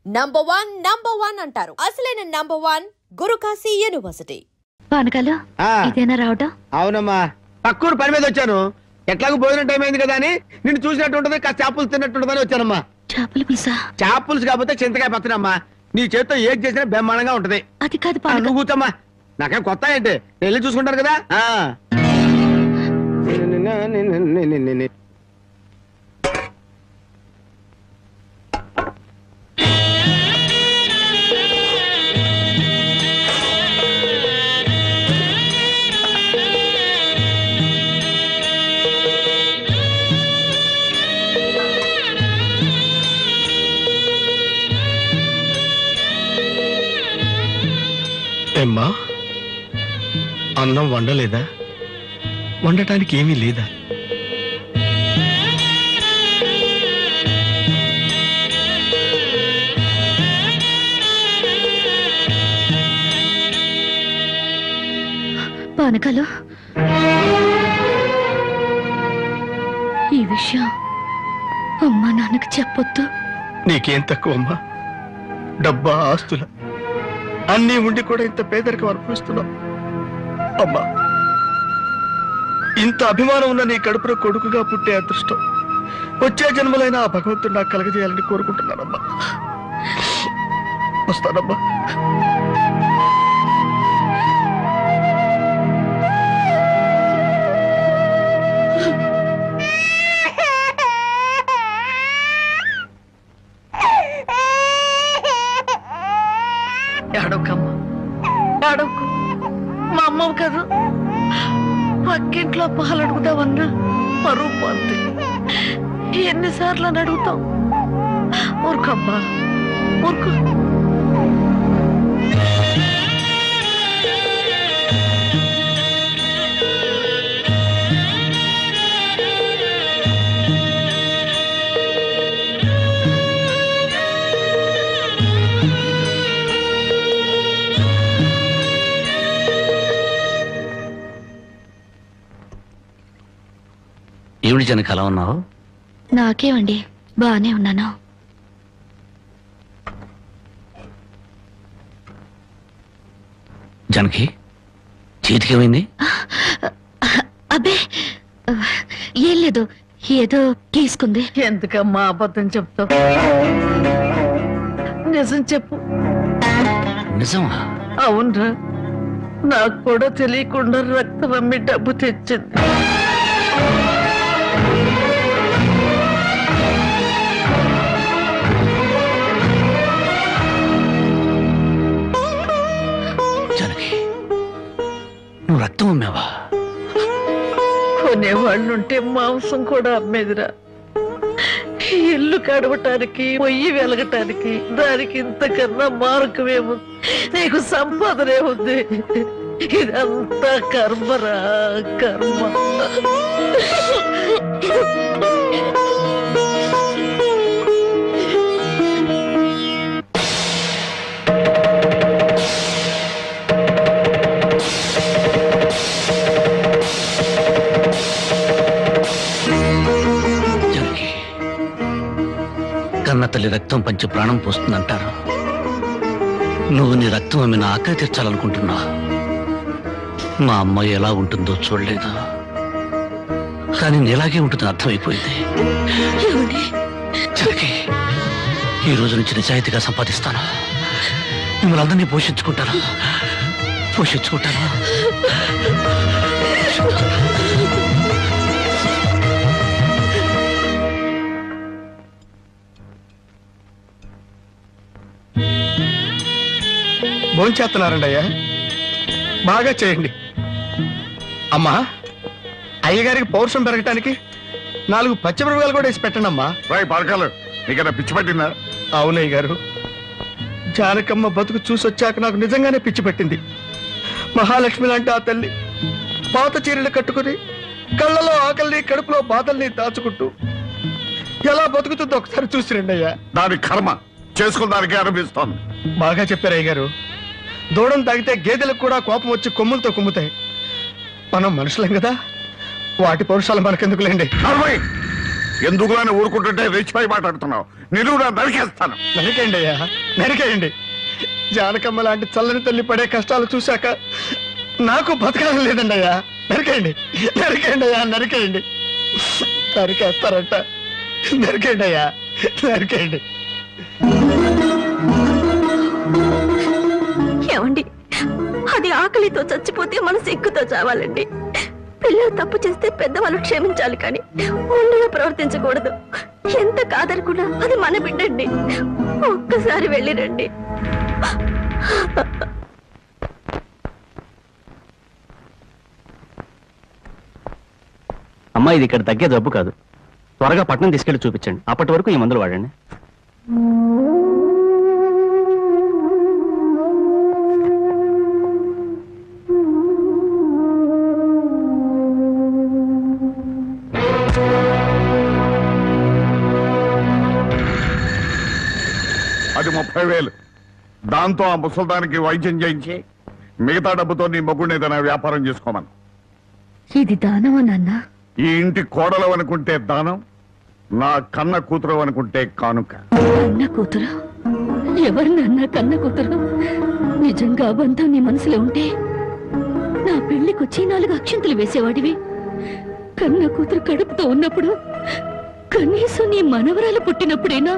Number one అంటారు. అసలైన number 1 Guru Kashi university. పానకాలు ఇదేనా రావటం? అవునమ్మా, పక్కూరు పని మీద వచ్చాను. ఎట్లాగో భోజనం టైం అయింది కదా అని నిన్ను చూసినట్టు ఉంటది, కాస్త చేపలు తిన్నట్టుంటదని వచ్చానమ్మా. చేపల పులుసా? చేపలుసు కాకపోతే చింతకాయ పచ్చనమ్మా. నీ చేతితో ఏది చేసినా బ్రహ్మాండంగా ఉంటది. అది కాదు, నువ్వు కూర్చోమ్మా. నాకేం కొత్త ఏంటి, వెళ్ళి చూసుకుంటారు కదా. ఏమ్మా, అన్నం వండలేదా? వండటానికి ఏమీ లేదా? పానకాలు, ఈ విషయం అమ్మా నాన్నకు చెప్పొద్దు. నీకేం తక్కువమ్మా? డబ్బా, ఆస్తుల అన్నీ ఉండి కూడా ఇంత పేదరికం అనుభవిస్తున్నావు. అమ్మా, ఇంత అభిమానం ఉన్న నీ కడుపులో కొడుకుగా పుట్టే అదృష్టం వచ్చే జన్మలైన ఆ భగవంతుడు నాకు కలగజేయాలని కోరుకుంటున్నానమ్మా. వస్తానమ్మా. ఏడవకమ్మా, ఏడవకు. మా అమ్మవు కదా, పక్కింట్లో పాలు అడుగుదామన్నా పరువు పోద్ది. ఎన్నిసార్లు అని అడుగుతాం? ఊరుకమ్మా, ఊరుకు. ఏమిటి జనకి అలా ఉన్నావు? నాకేమండి, బానే ఉన్నాను. జనకి చేతికి ఏమైంది? అబ్బే ఏం లేదు, ఏదో గీసుకుంది. ఎందుకమ్మా అబద్ధం చెప్తావు? నిజం చెప్పు. నిజమా? అవునరా, నాకు కూడా తెలియకుండా రక్తం అమ్మి డబ్బు తెచ్చింది. నువ్వు రక్తం అమ్మావా? కొనేవాళ్ళుంటే మాంసం కూడా అమ్మేదిరా. ఇల్లు కడవటానికి, పొయ్యి వెలగటానికి దానికి ఇంతకన్నా మార్గమేముంది? నీకు సంపాదనే ఉంది. ఇదంతా కర్మరా, కర్మ. కన్న తల్లి రక్తం పంచి ప్రాణం పోస్తుందంటారు. నువ్వు నీ రక్తం అమ్మిన ఆకలి తీర్చాలనుకుంటున్నా. మా అమ్మ ఎలా ఉంటుందో చూడలేదు, కానీ నీలాగే ఉంటుందని అర్థమైపోయింది. జనకి, ఈ రోజు నుంచి నిజాయితీగా సంపాదిస్తాను. మిమ్మల్ని అందరినీ పోషించుకుంటాను. భోంచేస్తున్నారండి అయ్యా, బాగా చేయండి. అమ్మా, అయ్యగారికి పౌరుషం పెరగటానికి 4 పచ్చిమిరపకాయలు కూడా వేసి పెట్టండి అమ్మా. పరకాలు నీకన్నా పిచ్చి పట్టిందా? అవునయ్య గారు, జానకమ్మ బతుకు చూసొచ్చాక నాకు నిజంగానే పిచ్చి పట్టింది. మహాలక్ష్మి లాంటి ఆ తల్లి పాత చీరలు కట్టుకుని కళ్ళలో ఆకలిని, కడుపులో బాధల్ని దాచుకుంటూ ఎలా బతుకుతుందో ఒకసారి చూసి రండి అయ్యా. దాని కర్మ చేసుకున్నానికి అనిపిస్తోంది. బాగా చెప్పారు అయ్య గారు. దూడం తాగితే గేదెలకు కూడా కోపం వచ్చి కొమ్ములతో కుమ్ముతాయి. మనం మనుషులం కదా, వాటి పౌరుషాలు మనకెందుకులేండి. ఎందుకులని ఊరుకుంటుంటే రెచ్చిపోయి మాట్లాడుతున్నావు. నిలువురా నరికేస్తాను. నరికేయండి అయ్యా, నరికేయండి. జానకమ్మ లాంటి చల్లని తల్లి పడే కష్టాలు చూశాక నాకు బతకాలం లేదండి అయ్యా. నరికేయండి, నరికేయండి అయ్యా, నరికేయండి. నరికేస్తారంట. నరికేయండి అయ్యా, నరికేయండి. ఏమండి, అది ఆకలితో చచ్చిపోతే మన సిగ్గుతో చావాలండి. పిల్లలు తప్పు చేస్తే పెద్దవాళ్ళు క్షమించాలి, కానీ ఒండుగా ప్రవర్తించకూడదు. ఎంత కాదనుకున్నా అది మన బిడ్డండి. ఒక్కసారి వెళ్ళిరండి. అమ్మా, ఇది ఇక్కడ తగ్గే జబ్బు కాదు. త్వరగా పట్నం తీసుకెళ్లి చూపించండి. అప్పటి వరకు ఈ మందులు వాడండి. అది 30,000. దాంతో ఆ ముసల్దానికి వైద్యం చేయించి మిగతా డబ్బుతో నీ మొగ్గుని ఏదైనా వ్యాపారం చేసుకోమను. ఇది దానమా నాన్న? ఈ ఇంటి కోడలు అనుకుంటే దానం, నా కన్న కూతురు అనుకుంటే కానుక. కన్న కూతురు? ఎవరు నాన్న కన్న కూతురు? నిజంగా బంధం నీ మనసులో ఉంటే నా పెళ్లికొచ్చి 4 అక్షంతలు వేసేవాడివి. కన్న కూతురు కడుపుతో ఉన్నప్పుడు, కనీసం నీ మనవరాలు పుట్టినప్పుడైనా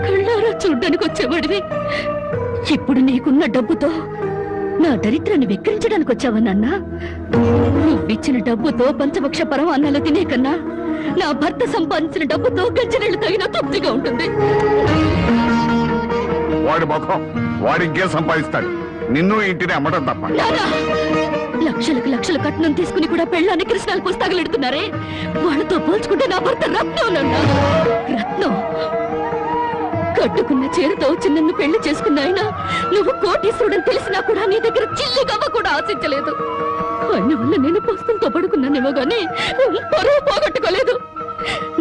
కళ్ళారా చూడ్డానికి వచ్చేవాడివి. ఇప్పుడు నీకున్న డబ్బుతో నా దరిద్రాన్ని వెక్కిరించడానికి వచ్చావా నాన్న? నువ్విచ్చిన డబ్బుతో పంచభక్ష పరమాన్నాలు తినే కన్నా నా భర్త సంపాదించిన డబ్బుతో గజ్జనీళ్లు తగిన తృప్తిగా ఉంటుంది. వాడి ముఖం వాడింకే సంపాదిస్తాడు. నిన్ను ఇంటిని అమ్మడం తప్ప. లక్షలకు లక్షల కట్నం తీసుకుని కూడా పెళ్ళాన్ని కృష్ణాలు పుస్తకాలు వాళ్ళతో పోల్చుకుంటే నా భర్త రత్నం నాన్న, రత్నం. కట్టుకున్న చీరతో వచ్చి నన్ను పెళ్లి చేసుకున్న ఆయన నువ్వు కోటీశ్వరుడని తెలిసినా కూడా నీ దగ్గర చిల్లిగవ్వ కూడా ఆశించలేదు. ఆయన వల్ల నేను పుస్తకంతో పడుకున్నానేమో గానీ పరువు పోగొట్టుకోలేదు.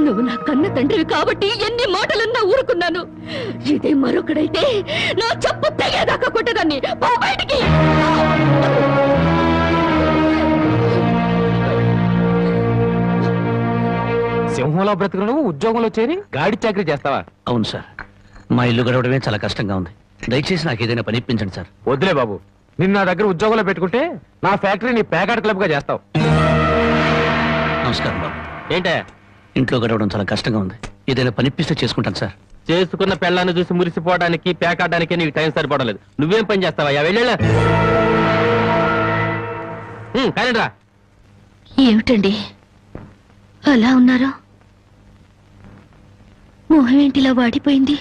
నువ్వు నా కన్న తండ్రివి కాబట్టి ఎన్ని మాటలన్నా ఊరుకున్నాను. ఇదే మరొకడైతే నా చెప్పు తెగేదాకా కొట్టేదాన్ని. పో బయటికి. సింహంలో బ్రతుకును ఉద్యోగంలో చేరి గాడి చాకరీ చేస్తావా? అవును సార్, మా ఇల్లు గడవడమే చాలా కష్టంగా ఉంది. దయచేసి నాకు ఏదైనా పని ఇప్పించండి సార్. వద్దులే బాబు, నిన్ను నా దగ్గర ఉద్యోగంలో పెట్టుకుంటే నా ఫ్యాక్టరీని ప్యాకెట్ క్లబ్ గా చేస్తావు. నమస్కారం బాబు. ఏంటే? ఇంట్లో గడవడం చాలా కష్టంగా ఉంది. ఏదైనా పని ఇప్పిస్తే చేసుకుంటాను సార్. చేసుకున్న పెళ్ళాన్ని చూసి మురిసిపోవడానికి పేకాడడానికి నీకు టైం సరిపోవడం. నువ్వేం పని చేస్తావా? వెళ్ళా కానిరా. ఏమిటండి అలా ఉన్నారు? మొహం ఏంటిలా వాడిపోయింది?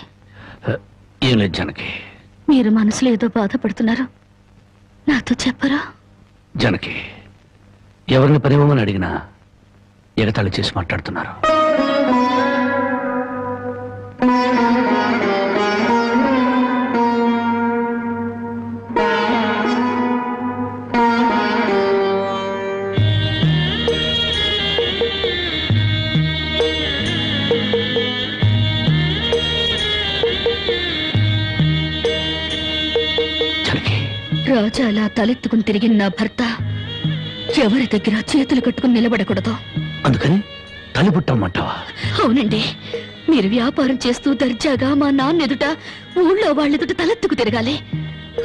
ఏం లేదు జానకి. మీరు మనసులో ఏదో బాధపడుతున్నారు, నాతో చెప్పరా? జానకి, ఎవరిని పనివ్వమని అడిగినా ఎగతాళి చేసి మాట్లాడుతున్నారు. రాజా అలా తలెత్తుకుని తిరిగిన నా భర్త ఎవరి దగ్గర చేతులు కట్టుకుని నిలబడకూడదు. అందుకని తలిపుట్టమ్మంటావా? అవునండి, మీరు వ్యాపారం చేస్తూ దర్జాగా మా నాన్న ఎదుట, ఊళ్ళో వాళ్ళెదుట తలెత్తుకు తిరగాలి.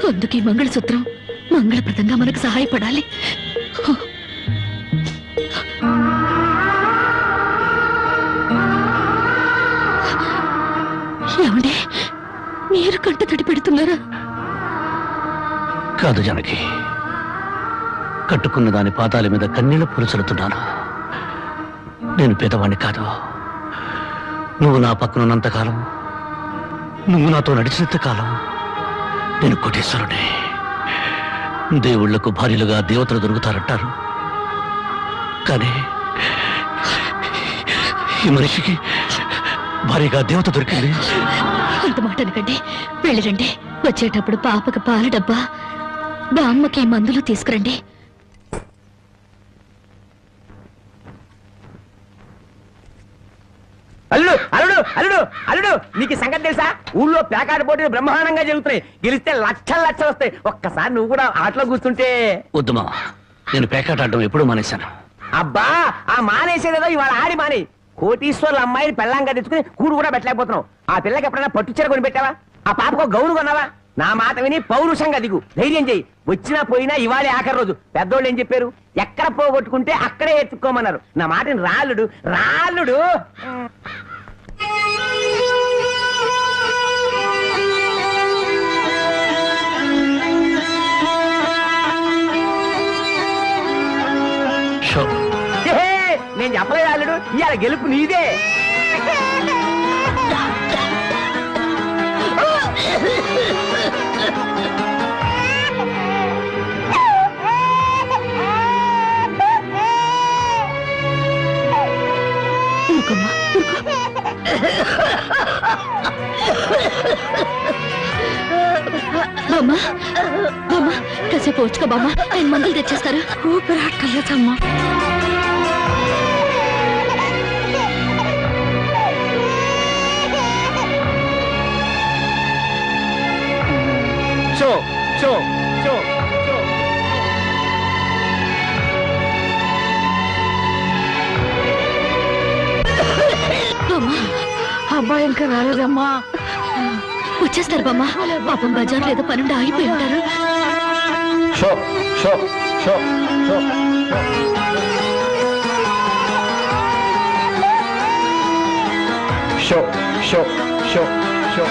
అందుకే మంగళసూత్రం మంగళప్రదంగా మనకు సహాయపడాలి. ఏమండి, మీరు కంట తడి పెడుతున్నారా? కాదు జానకి, కట్టుకున్న దాని పాదాల మీద కన్నీళ్లు పులుచలుతున్నాను. నేను పేదవాణ్ణి కాదు. నువ్వు నా పక్కనున్నంతకాలం, నువ్వు నాతో నడిచినంత కాలం నేను కోటేశ్వరుడే. దేవుళ్లకు భార్యలుగా దేవతలు దొరుకుతారంటారు, కానీ ఈ మనిషికి భార్యగా దేవత దొరికింది. అంత మాట అనకండి, వెళ్ళిరండి. వచ్చేటప్పుడు పాపకు పాల డబ్బా, బామ్మకి మందులు తీసుకురండి. అల్లుడు అల్లుడు అల్లుడు అల్లుడు నీకు సంగతి తెలుసా? ఊళ్ళో పేకాట పోటీలు బ్రహ్మాండంగా జరుగుతున్నాయి. గెలిస్తే లక్షలు లక్షలు వస్తాయి. ఒక్కసారి నువ్వు కూడా ఆటలో కూర్చుంటే. వద్దు మావా, నేను పేకాట ఆడడం ఎప్పుడూ మానేశాను. అబ్బా, ఆ మానేసేదేదో ఇవాళ ఆడి మానే. కోటీశ్వర్ల అమ్మాయిని పెళ్ళంగా తెచ్చుకుని కూడు కూడా పెట్టలేకపోతున్నావు. ఆ పిల్లకి ఎప్పుడైనా పట్టుచీర కొని పెట్టావా? ఆ పాపకు గౌను కొన్నావా? నా మాట విని పౌరుషంగా దిగు, ధైర్యం చెయ్యి. వచ్చినా పోయినా ఇవాళే ఆఖరి రోజు. పెద్దోళ్ళు ఏం చెప్పారు? ఎక్కడ పోగొట్టుకుంటే అక్కడే ఎత్తుక్కోమన్నారు. నా మాటని రాళ్ళుడు రాళ్ళుడు. నేను చెప్పలేదు రాళ్ళుడు, ఇవాళ గెలుపు నీదే. బామ్మ బామ్మ కాసేపు వచ్చుకో బామ్మ, ఆయన మందులు తెచ్చేస్తారు. ఊపిరాటలేదమ్మా. షో షో షో అబ్బాయి ఇంకా రాలేదమ్మా. వచ్చేస్తారు బామ్మ. పాపం బజార్ లేదో పనుండి ఆగిపోయి ఉంటారు. షో షో షో షో షో షో షో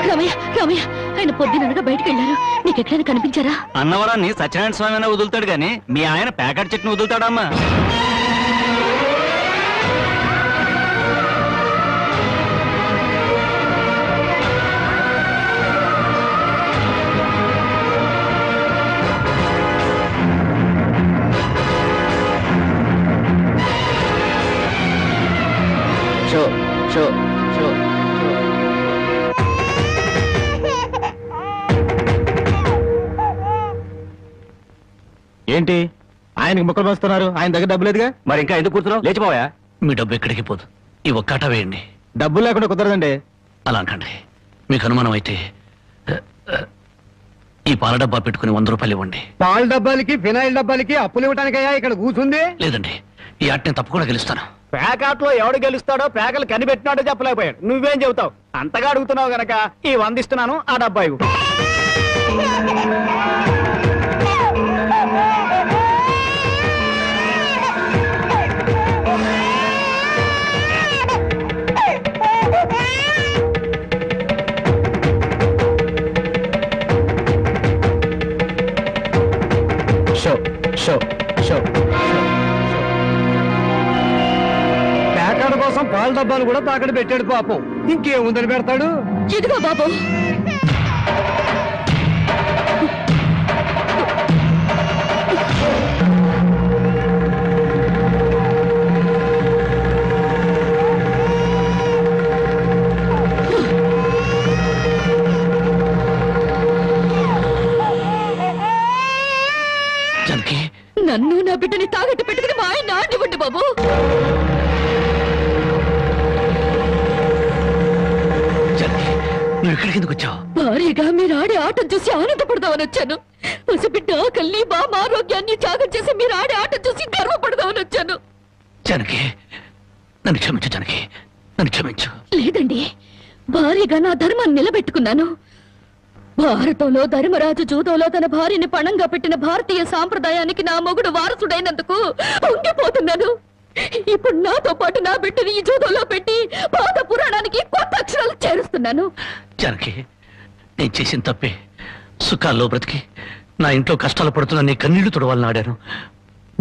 రామయ్య రామయ్య, ఆయన పొద్దుననగా బయటకు వెళ్ళారు. నీకెక్కడైనా కనిపించారా? అన్నవరాన్ని సత్యనారాయణ స్వామి అయినా వదులుతాడు గాని మీ ఆయన ప్యాకెట్ చెట్టును వదులుతాడమ్మా. షో షో షో ఏంటి ఆయనకి ముక్కలు వస్తున్నారు? ఆయన దగ్గర డబ్బు లేదుగా, మరి ఇంకా ఎందుకు కూర్చున్నావు? లేచిపోయా. మీ డబ్బు ఎక్కడికి పోదు. ఈ ఒక్కట వేయండి. డబ్బులు లేకుండా కుదరదండి. అలా అంటండి. మీకు అనుమానం అయితే ఈ పాల డబ్బా పెట్టుకుని 100 రూపాయలు ఇవ్వండి. పాల డబ్బాలకి ఫినాయిల్ డబ్బాలకి అప్పులు ఇవ్వడానికయ్యా ఇక్కడ కూర్చుంది? లేదండి, ఈ ఆట నేను తప్పకుండా గెలుస్తాను. ప్యాకాట్లో ఎవడు గెలుస్తాడో ప్యాకలు కనిపెట్టినాడో చెప్పలేకపోయాడు. నువ్వేం చెబుతావు? అంతగా అడుగుతున్నావు గనక ఈ 100 ఇస్తున్నాను, ఆ డబ్బా ఇవ్వు. షో షో షో ప్యాకాడ కోసం పాల డబ్బాలు కూడా తాకడ పెట్టాడు పాపం. ఇంకేముందని పెడతాడు? ఇదిగో బాబు. జానకి, నన్ను నా బిడ్డని తాగట్టు పెట్టుకుని మా ఆయన ఆడివ్వండి బాబు. జానకి, నువ్వు ఇక్కడికి ఎందుకు వచ్చావు? భారీగా మీరు ఆడే ఆటం చూసి ఆనందపడదామని వచ్చాను. పసిబిడ్డ ఆకలిని మా ఆరోగ్యాన్ని త్యాగం చేసి మీరు ఆడే ఆటం చూసి గర్వపడదామని వచ్చాను. జానకి, నన్ను క్షమించు. జానకి, నన్ను క్షమించు. లేదండి, భారీగా నా ధర్మాన్ని నిలబెట్టుకున్నాను. భారతంలో ధర్మరాజు జూదంలో తన భార్యని పణంగా పెట్టిన భారతీయ సాంప్రదాయానికి నా మొగుడు వారసుడైనందుకు ఉండిపోతున్నాను. ఇప్పుడు నాతో పాటు నా బిడ్డని ఈ జూదంలో పెట్టి పాత పురాణానికి కొత్త అక్షరాలు చేరుస్తున్నాను. జానకి, నేను చేసిన తప్పే. సుఖాల్లో బ్రతికి నా ఇంట్లో కష్టాలు పడుతున్నా నీ కన్నీళ్లు తుడవాలని ఆడాను.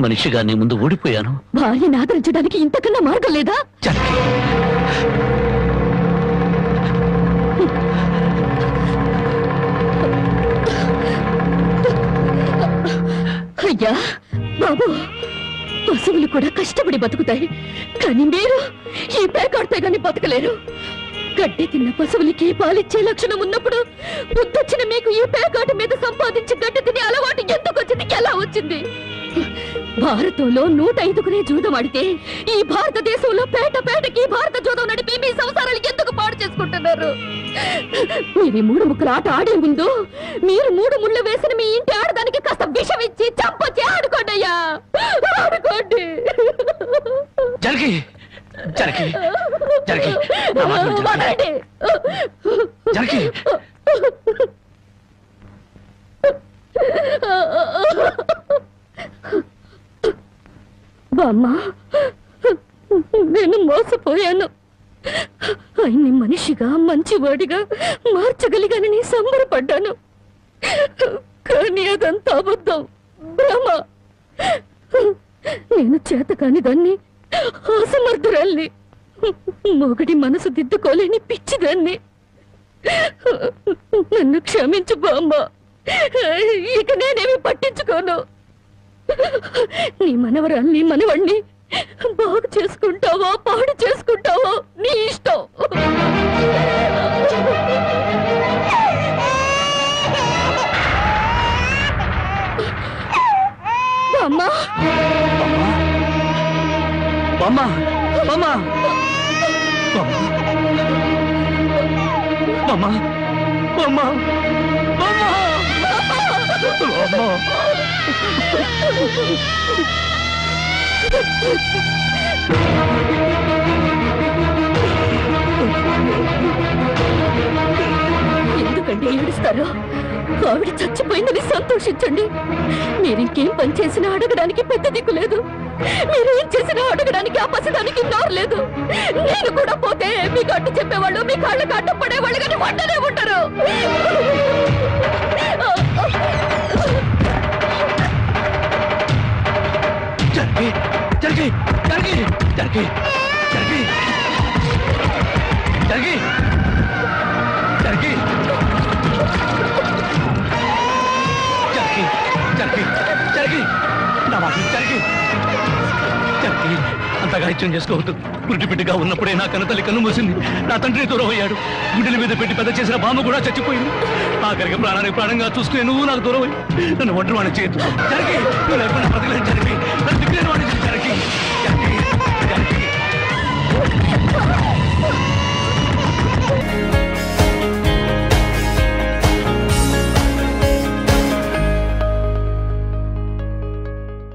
మనిషిగా నీ ముందు ఓడిపోయాను. భార్యని ఆదరించడానికి ఇంతకన్నా మార్గం లేదా? జానకి, అయ్యా బాబు, పశువులు కూడా కష్టపడి బతుకుతాయి, కానీ మీరు ఈ పేకాడితే గాని బతకలేరు. గడ్డి తిన్న పశువులకి పాలిచ్చే లక్షణం ఉన్నప్పుడు బుద్ధొచ్చిన మీకు ఈ పేకాట మీద సంపాదించి గడ్డి తినే అలవాటు ఎందుకు వచ్చింది, ఎలా వచ్చింది? భారతంలో 105 జూదం ఆడితే ఈ భారతదేశంలో పేట పేటకి భారత జూదం నడిపి మీ సంసారాలు ఎందుకు పాడు చేసుకుంటున్నారు? మీరు ఈ 3 ముక్కల ఆట ఆడే ముందు మీరు 3 ముళ్ళు వేసిన మీ ఇంటి ఆడదానికి కాస్త విషం ఇచ్చి చంపొచ్చి ఆడుకోండి అయ్యా, ఆడుకోండి. జరగి జరగి జరగి నా మాట విను, వదలండి. జరగి బామ్మ, నేను మోసపోయాను. ఆయన్ని మనిషిగా మంచివాడిగా మార్చగలిగానని సంబరపడ్డాను. కానీ అదంతా అబద్ధం, భ్రమ. నేను చేతకాని దాన్ని, అసమర్థురాల్ని, మొగడి మనసు దిద్దుకోలేని పిచ్చిదాన్ని. నన్ను క్షమించు బామ్మ, ఇక నేనేమి పట్టించుకోను. నీ మనవరాల్ని మనవణ్ణి బాగు చేసుకుంటావో పాడు చేసుకుంటావో నీ ఇష్టం. అమ్మా బామ్మ బామ్మ బామ్మ బామ్మ ఎందుకంటే ఏడుస్తారు? ఆవిడ చచ్చిపోయిందని సంతోషించండి. మీరింకేం పని చేసినా అడగడానికి పెద్ద దిక్కు లేదు. మీరేం చేసినా అడగడానికి ఆ పసిదానికి నోరు లేదు. నేను కూడా పోతే మీకు అడ్డు చెప్పేవాళ్ళు, మీ కాళ్ళకి అడ్డు పడేవాళ్ళు కానీ వంటనే ఉంటారు. జరగి జరగి జరగి జరగి జరగి జరగి జరగి జరగి జరగి జరగి నా మాట జరగి జరగి అంతగా ఇచ్చం చేసుకోవద్దు. గుడ్డి బిడ్డగా ఉన్నప్పుడే నా కన్నతల్లి కన్ను మూసింది. నా తండ్రి దూరం అయ్యాడు. గుండెల మీద పెట్టి పెద్ద చేసిన బామ్మ కూడా చచ్చిపోయింది. ఆఖరికి ప్రాణానికి ప్రాణంగా చూసుకునే నువ్వు నాకు దూరం అయ్యి నన్ను ఒంటరి వాడిని చేయొద్దు. జరిగి నువ్వు లేకుండా బ్రతకలేని జరిగి నన్ను దిక్కులేని వాడిని